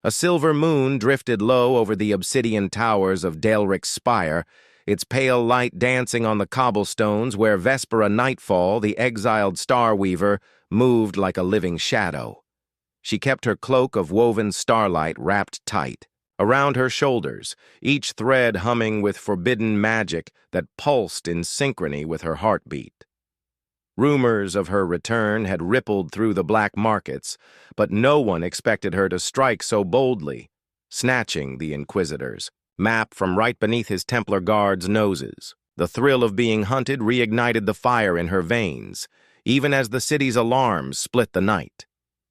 A silver moon drifted low over the obsidian towers of Dalric's spire, its pale light dancing on the cobblestones where Vespera Nightfall, the exiled star weaver, moved like a living shadow. She kept her cloak of woven starlight wrapped tight around her shoulders, each thread humming with forbidden magic that pulsed in synchrony with her heartbeat. Rumors of her return had rippled through the black markets, but no one expected her to strike so boldly, snatching the Inquisitor's map from right beneath his Templar guards' noses. The thrill of being hunted reignited the fire in her veins, even as the city's alarms split the night.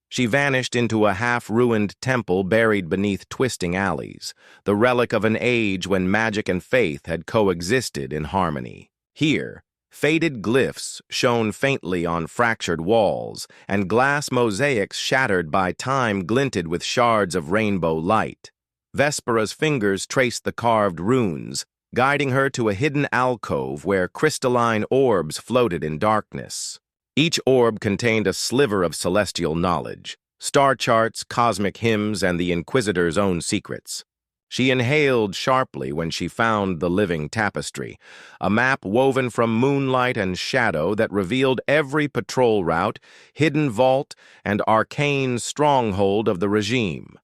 She vanished into a half-ruined temple buried beneath twisting alleys, the relic of an age when magic and faith had coexisted in harmony. Here, faded glyphs shone faintly on fractured walls, and glass mosaics shattered by time glinted with shards of rainbow light. Vespera's fingers traced the carved runes, guiding her to a hidden alcove where crystalline orbs floated in darkness. Each orb contained a sliver of celestial knowledge, star charts, cosmic hymns, and the Inquisitor's own secrets. She inhaled sharply when she found the living tapestry, a map woven from moonlight and shadow that revealed every patrol route, hidden vault, and arcane stronghold of the regime.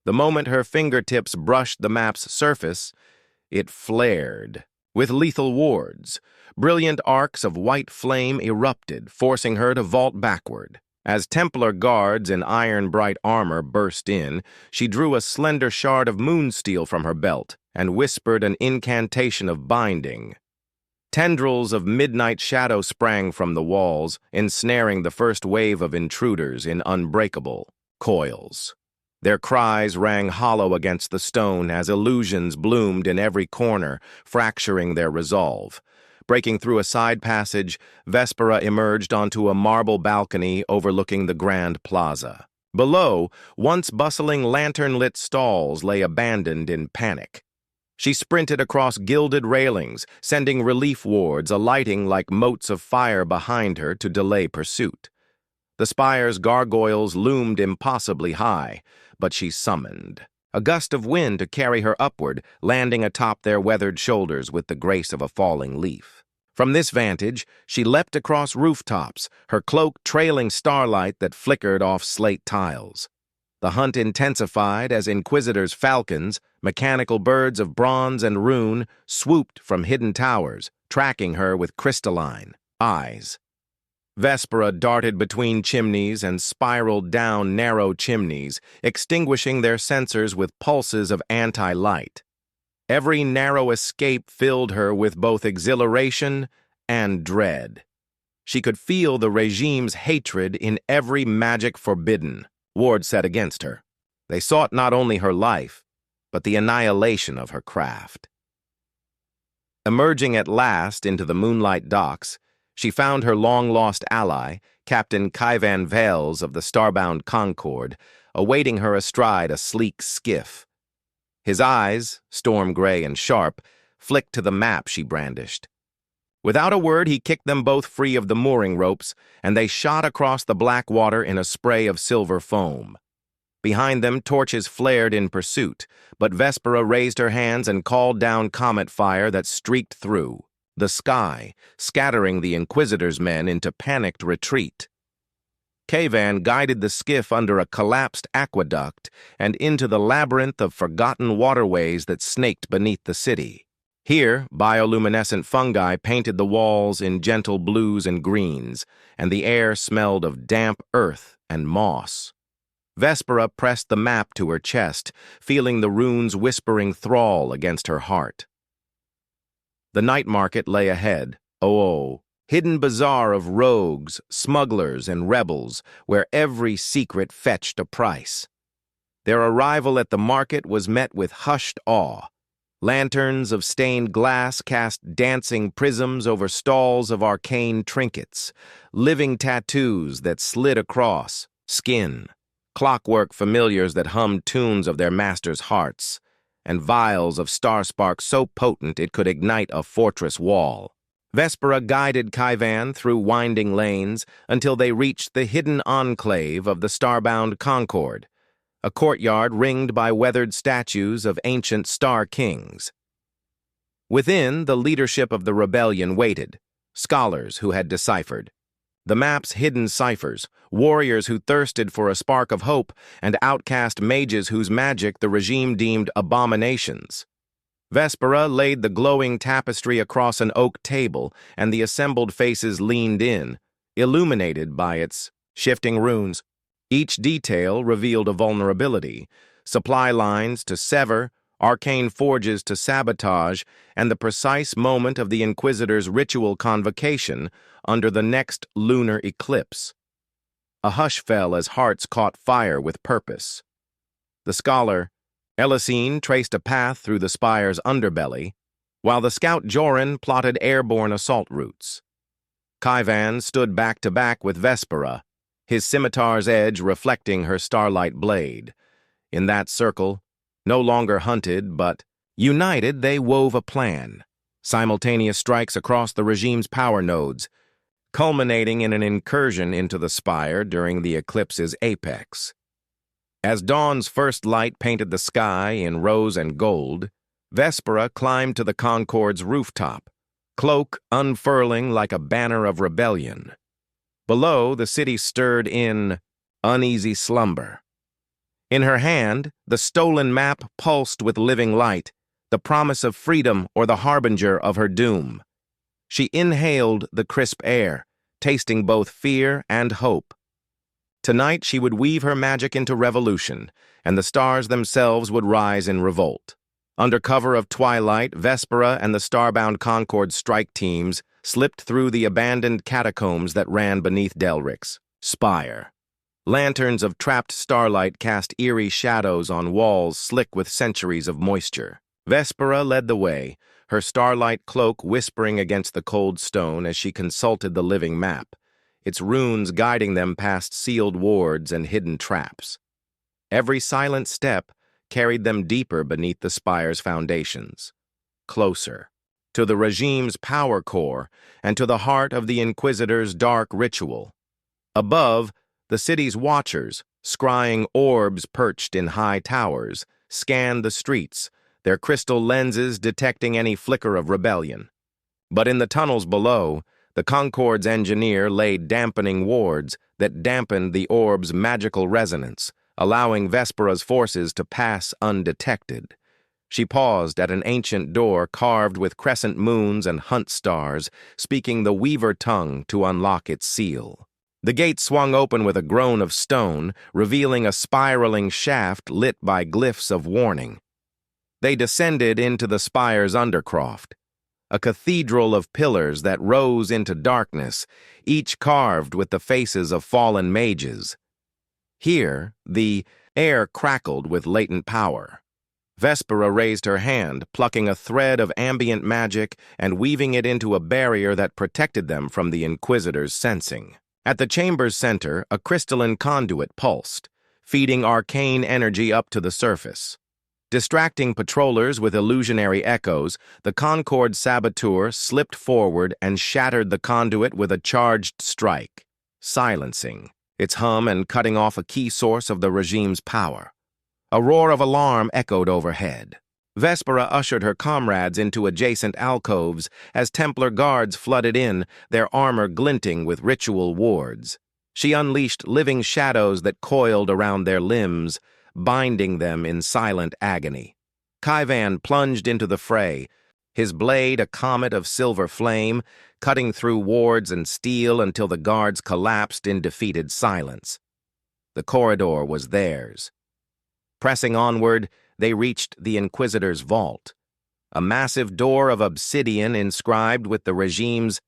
The moment her fingertips brushed the map's surface, it flared. With lethal wards, brilliant arcs of white flame erupted, forcing her to vault backward. As Templar guards in iron-bright armor burst in, she drew a slender shard of moonsteel from her belt and whispered an incantation of binding. Tendrils of midnight shadow sprang from the walls, ensnaring the first wave of intruders in unbreakable coils. Their cries rang hollow against the stone as illusions bloomed in every corner, fracturing their resolve. Breaking through a side passage, Vespera emerged onto a marble balcony overlooking the grand plaza. Below, once bustling lantern-lit stalls lay abandoned in panic. She sprinted across gilded railings, sending relief wards alighting like motes of fire behind her to delay pursuit. The spire's gargoyles loomed impossibly high, but she summoned a gust of wind to carry her upward, landing atop their weathered shoulders with the grace of a falling leaf. From this vantage, she leapt across rooftops, her cloak trailing starlight that flickered off slate tiles. The hunt intensified as Inquisitor's falcons, mechanical birds of bronze and rune, swooped from hidden towers, tracking her with crystalline eyes. Vespera darted between chimneys and spiraled down narrow chimneys, extinguishing their sensors with pulses of anti-light. Every narrow escape filled her with both exhilaration and dread. She could feel the regime's hatred in every magic forbidden ward set against her. They sought not only her life, but the annihilation of her craft. Emerging at last into the moonlight docks, she found her long-lost ally, Captain Kaivan Vales of the starbound Concord, awaiting her astride a sleek skiff. His eyes, storm-gray and sharp, flicked to the map she brandished. Without a word, he kicked them both free of the mooring ropes, and they shot across the black water in a spray of silver foam. Behind them, torches flared in pursuit, but Vespera raised her hands and called down comet fire that streaked through the sky, scattering the Inquisitor's men into panicked retreat. Kaivan guided the skiff under a collapsed aqueduct and into the labyrinth of forgotten waterways that snaked beneath the city. Here, bioluminescent fungi painted the walls in gentle blues and greens, and the air smelled of damp earth and moss. Vespera pressed the map to her chest, feeling the runes whispering thrall against her heart. The night market lay ahead, hidden bazaar of rogues, smugglers, and rebels, where every secret fetched a price. Their arrival at the market was met with hushed awe. Lanterns of stained glass cast dancing prisms over stalls of arcane trinkets, living tattoos that slid across skin, clockwork familiars that hummed tunes of their masters' hearts, and vials of starspark so potent it could ignite a fortress wall. Vespera guided Kaivan through winding lanes until they reached the hidden enclave of the starbound Concord. a courtyard ringed by weathered statues of ancient star kings. Within, the leadership of the rebellion waited, scholars who had deciphered. The map's hidden ciphers, warriors who thirsted for a spark of hope, and outcast mages whose magic the regime deemed abominations. Vespera laid the glowing tapestry across an oak table, and the assembled faces leaned in, illuminated by its shifting runes. Each detail revealed a vulnerability, supply lines to sever, arcane forges to sabotage, and the precise moment of the Inquisitor's ritual convocation under the next lunar eclipse. A hush fell as hearts caught fire with purpose. The scholar, Elisine, traced a path through the spire's underbelly, while the scout Joran plotted airborne assault routes. Kaivan stood back to back with Vespera, his scimitar's edge reflecting her starlight blade. In that circle, no longer hunted, but united, they wove a plan. Simultaneous strikes across the regime's power nodes, culminating in an incursion into the spire during the eclipse's apex. As dawn's first light painted the sky in rose and gold, Vespera climbed to the Concorde's rooftop, cloak unfurling like a banner of rebellion. Below, the city stirred in uneasy slumber. In her hand, the stolen map pulsed with living light, the promise of freedom or the harbinger of her doom. She inhaled the crisp air, tasting both fear and hope. Tonight she would weave her magic into revolution, and the stars themselves would rise in revolt. Under cover of twilight, Vespera and the starbound Concorde strike teams slipped through the abandoned catacombs that ran beneath Delric's spire. Lanterns of trapped starlight cast eerie shadows on walls slick with centuries of moisture. Vespera led the way, her starlight cloak whispering against the cold stone as she consulted the living map, its runes guiding them past sealed wards and hidden traps. Every silent step carried them deeper beneath the spire's foundations, closer, to the regime's power core and to the heart of the Inquisitor's dark ritual. Above, the city's watchers, scrying orbs perched in high towers, scanned the streets, their crystal lenses detecting any flicker of rebellion. But in the tunnels below, the Concorde's engineer laid dampening wards that dampened the orb's magical resonance, allowing Vespera's forces to pass undetected. She paused at an ancient door carved with crescent moons and hunt stars, speaking the Weaver tongue to unlock its seal. The gate swung open with a groan of stone, revealing a spiraling shaft lit by glyphs of warning. They descended into the spire's undercroft, a cathedral of pillars that rose into darkness, each carved with the faces of fallen mages. Here, the air crackled with latent power. Vespera raised her hand, plucking a thread of ambient magic and weaving it into a barrier that protected them from the Inquisitor's sensing. At the chamber's center, a crystalline conduit pulsed, feeding arcane energy up to the surface. Distracting patrollers with illusionary echoes, the Concorde saboteur slipped forward and shattered the conduit with a charged strike, silencing its hum and cutting off a key source of the regime's power. A roar of alarm echoed overhead. Vespera ushered her comrades into adjacent alcoves as Templar guards flooded in, their armor glinting with ritual wards. She unleashed living shadows that coiled around their limbs, binding them in silent agony. Kaivan plunged into the fray, his blade a comet of silver flame, cutting through wards and steel until the guards collapsed in defeated silence. The corridor was theirs. Pressing onward, they reached the Inquisitor's vault, a massive door of obsidian inscribed with the regime's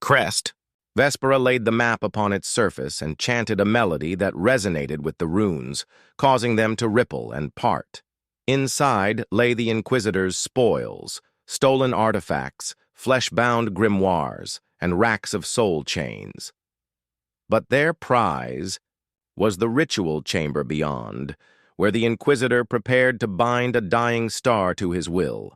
crest. Vespera laid the map upon its surface and chanted a melody that resonated with the runes, causing them to ripple and part. Inside lay the Inquisitor's spoils, stolen artifacts, flesh-bound grimoires, and racks of soul chains. But their prize was the ritual chamber beyond, where the Inquisitor prepared to bind a dying star to his will.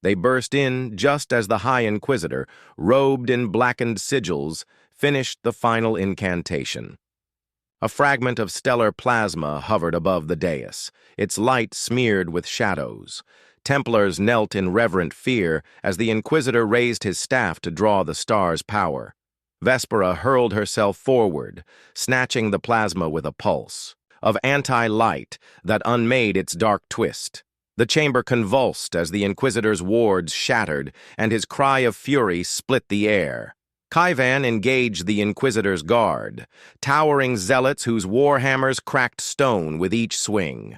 They burst in just as the High Inquisitor, robed in blackened sigils, finished the final incantation. A fragment of stellar plasma hovered above the dais, its light smeared with shadows. Templars knelt in reverent fear as the Inquisitor raised his staff to draw the star's power. Vespera hurled herself forward, snatching the plasma with a pulse of anti-light that unmade its dark twist. The chamber convulsed as the Inquisitor's wards shattered, and his cry of fury split the air. Kaivan engaged the Inquisitor's guard, towering zealots whose warhammers cracked stone with each swing.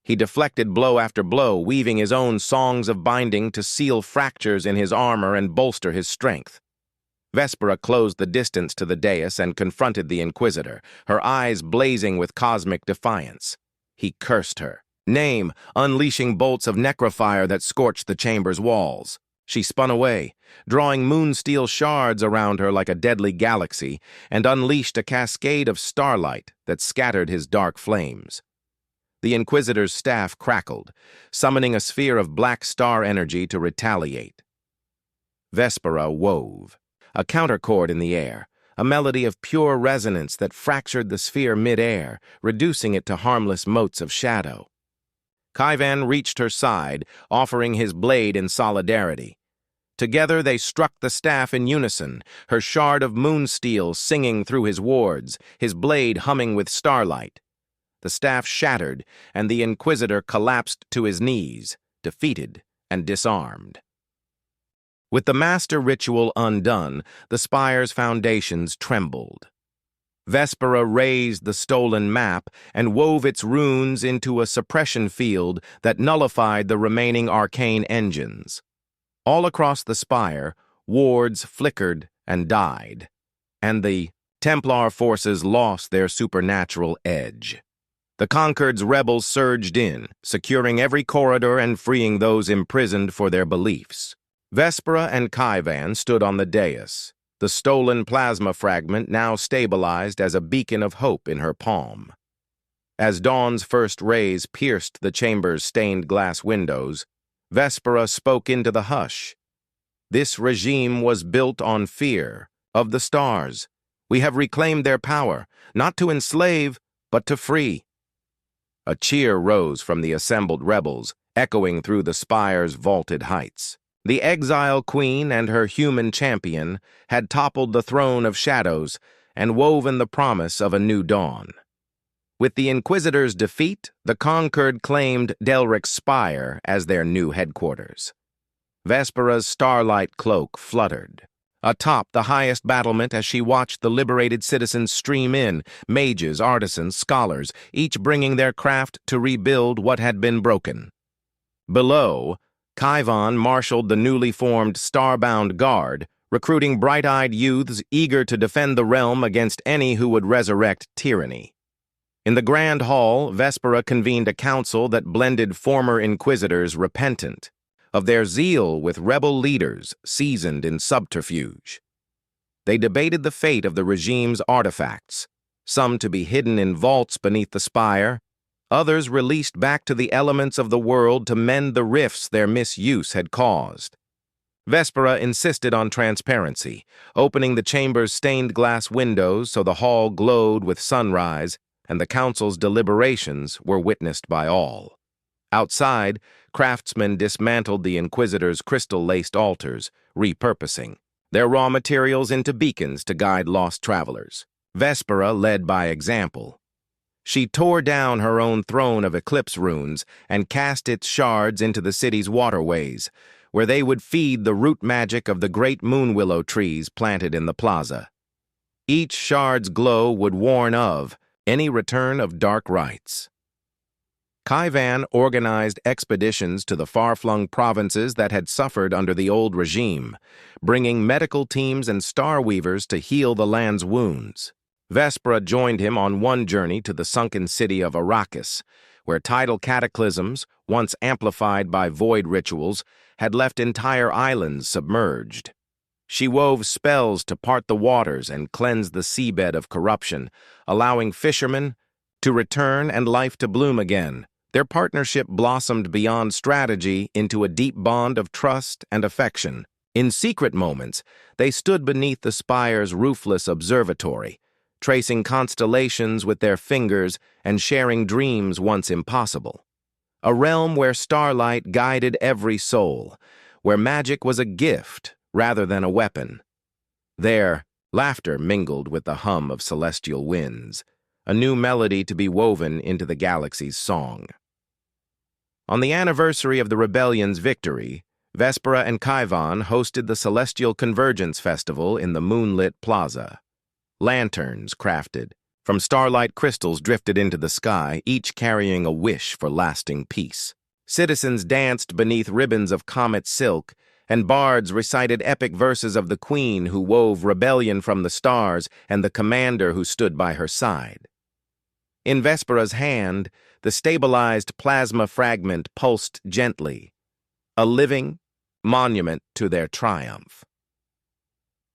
He deflected blow after blow, weaving his own songs of binding to seal fractures in his armor and bolster his strength. Vespera closed the distance to the dais and confronted the Inquisitor, her eyes blazing with cosmic defiance. He cursed her name, unleashing bolts of necrofire that scorched the chamber's walls. She spun away, drawing moonsteel shards around her like a deadly galaxy, and unleashed a cascade of starlight that scattered his dark flames. The Inquisitor's staff crackled, summoning a sphere of black star energy to retaliate. Vespera wove, a counterchord in the air, a melody of pure resonance that fractured the sphere mid-air, reducing it to harmless motes of shadow. Kaivan reached her side, offering his blade in solidarity. Together they struck the staff in unison, her shard of moonsteel singing through his wards, his blade humming with starlight. The staff shattered, and the Inquisitor collapsed to his knees, defeated and disarmed. With the master ritual undone, the spire's foundations trembled. Vespera raised the stolen map and wove its runes into a suppression field that nullified the remaining arcane engines. All across the spire, wards flickered and died, and the Templar forces lost their supernatural edge. The Concord's rebels surged in, securing every corridor and freeing those imprisoned for their beliefs. Vespera and Kaivan stood on the dais, the stolen plasma fragment now stabilized as a beacon of hope in her palm. As dawn's first rays pierced the chamber's stained glass windows, Vespera spoke into the hush. This regime was built on fear of the stars. We have reclaimed their power, not to enslave, but to free. A cheer rose from the assembled rebels, echoing through the spire's vaulted heights. The exile queen and her human champion had toppled the throne of shadows and woven the promise of a new dawn. With the Inquisitor's defeat, the Concord claimed Delric's Spire as their new headquarters. Vespera's starlight cloak fluttered atop the highest battlement as she watched the liberated citizens stream in, mages, artisans, scholars, each bringing their craft to rebuild what had been broken. Below, Kaivan marshaled the newly formed Starbound Guard, recruiting bright-eyed youths eager to defend the realm against any who would resurrect tyranny. In the Grand Hall, Vespera convened a council that blended former Inquisitors repentant of their zeal with rebel leaders seasoned in subterfuge. They debated the fate of the regime's artifacts, some to be hidden in vaults beneath the spire, others released back to the elements of the world to mend the rifts their misuse had caused. Vespera insisted on transparency, opening the chamber's stained glass windows so the hall glowed with sunrise, and the council's deliberations were witnessed by all. Outside, craftsmen dismantled the Inquisitor's crystal-laced altars, repurposing their raw materials into beacons to guide lost travelers. Vespera led by example. She tore down her own throne of eclipse runes and cast its shards into the city's waterways, where they would feed the root magic of the great moonwillow trees planted in the plaza. Each shard's glow would warn of any return of dark rites. Kaivan organized expeditions to the far-flung provinces that had suffered under the old regime, bringing medical teams and star weavers to heal the land's wounds. Vespera joined him on one journey to the sunken city of Arrakis, where tidal cataclysms, once amplified by void rituals, had left entire islands submerged. She wove spells to part the waters and cleanse the seabed of corruption, allowing fishermen to return and life to bloom again. Their partnership blossomed beyond strategy into a deep bond of trust and affection. In secret moments, they stood beneath the spire's roofless observatory, tracing constellations with their fingers and sharing dreams once impossible. A realm where starlight guided every soul, where magic was a gift rather than a weapon. There, laughter mingled with the hum of celestial winds, a new melody to be woven into the galaxy's song. On the anniversary of the Rebellion's victory, Vespera and Kaivan hosted the Celestial Convergence Festival in the moonlit plaza. Lanterns crafted from starlight crystals drifted into the sky, each carrying a wish for lasting peace. Citizens danced beneath ribbons of comet silk, and bards recited epic verses of the queen who wove rebellion from the stars and the commander who stood by her side. In Vespera's hand, the stabilized plasma fragment pulsed gently, a living monument to their triumph.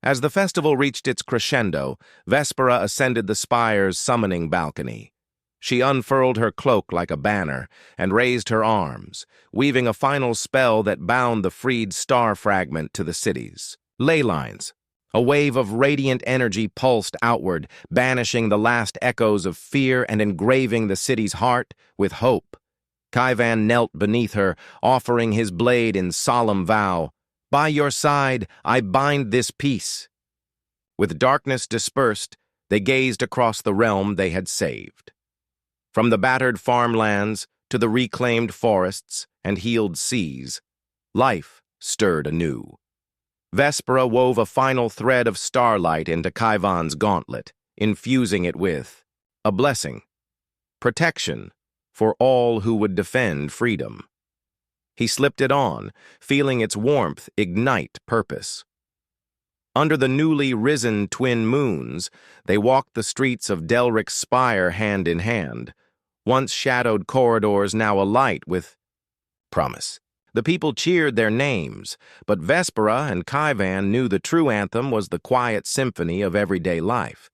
As the festival reached its crescendo, Vespera ascended the spire's summoning balcony. She unfurled her cloak like a banner and raised her arms, weaving a final spell that bound the freed star fragment to the cities. Ley lines. A wave of radiant energy pulsed outward, banishing the last echoes of fear and engraving the city's heart with hope. Kaivan knelt beneath her, offering his blade in solemn vow. By your side, I bind this peace. With darkness dispersed, they gazed across the realm they had saved. From the battered farmlands to the reclaimed forests and healed seas, life stirred anew. Vespera wove a final thread of starlight into Kaivan's gauntlet, infusing it with a blessing, protection for all who would defend freedom. He slipped it on, feeling its warmth ignite purpose. Under the newly risen twin moons, they walked the streets of Delric's spire hand in hand, once shadowed corridors now alight with promise. The people cheered their names, but Vespera and Kaivan knew the true anthem was the quiet symphony of everyday life.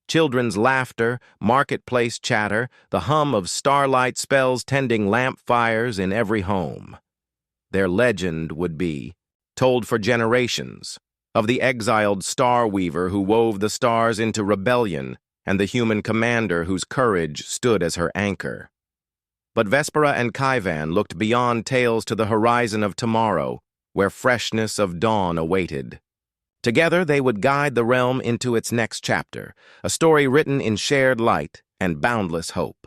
Children's laughter, marketplace chatter, the hum of starlight spells tending lamp fires in every home. Their legend would be told for generations of the exiled star weaver who wove the stars into rebellion and the human commander whose courage stood as her anchor. But Vespera and Kaivan looked beyond tales to the horizon of tomorrow, where freshness of dawn awaited. Together they would guide the realm into its next chapter, a story written in shared light and boundless hope.